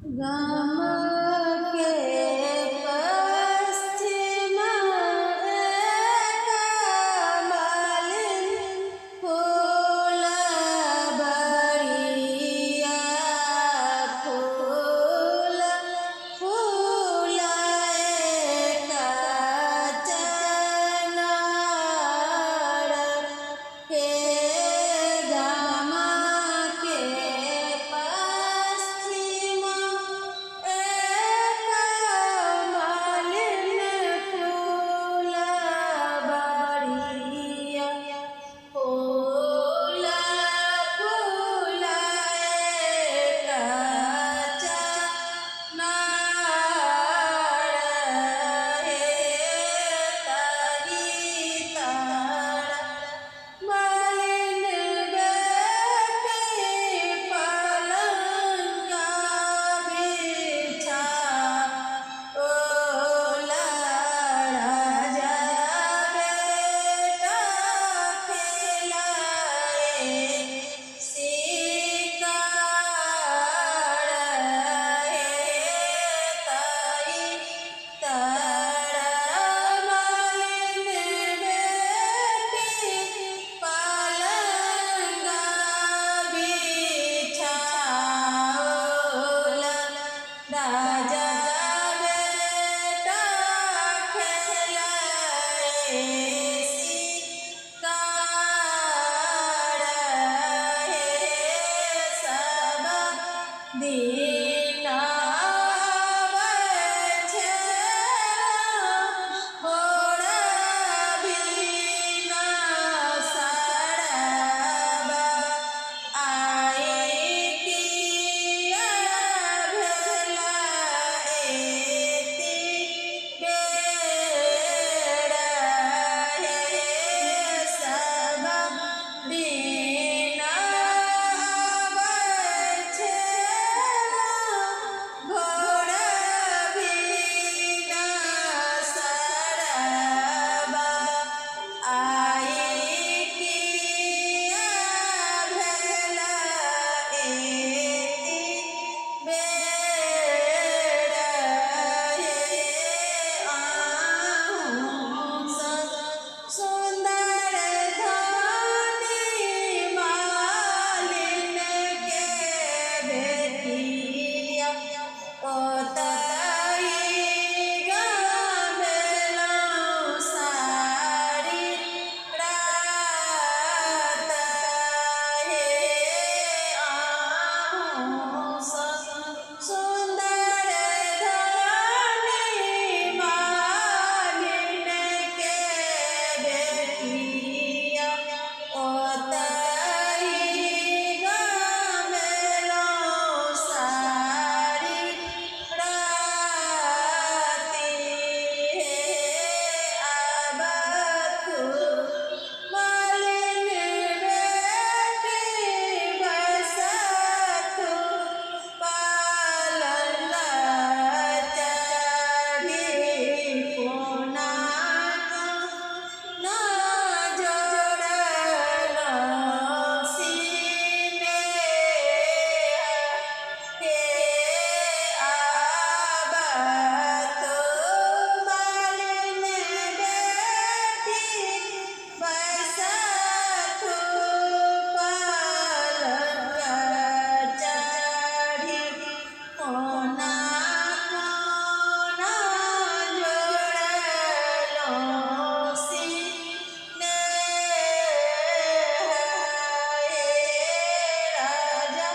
गाम के पश्चिम एक मालिन फूलबरिया फूल फूलाए का चनार हे गाम के पश्चिम एक मालिन फूलबरिया फूल फूलाए का चनार हे तारी तारा मालिन बेटी पलंगा बिछा ओला राजा बेटा खिलाए शिकार हे ताई तारा मालिन बेटी पलंगा बिछाओला राजा बेटा खिलाए शिकार हे सब दिन आवे होड़ा बिना सड़बा आई किया भला एती बेड़ा हे सब दिन आवे घोड़ा बिना सड़बा आई किया भला एती बेड़ा हे आहूँ सुंदर धनी मालिन के बेटिया ओतई गावेलौं सारी रात हे आहूँ सुंदर धनी मालिन के बेटिया ओतई गावेलौं सारी राती हे अब तू मालिन बेटी बस तू पलंगा चढ़ी कोना ना जोड़लौं सीने हे अब तू मालिन बेटी बस तू पलंगा चढ़ी कोना कोना जोड़लौं सीने हे राजा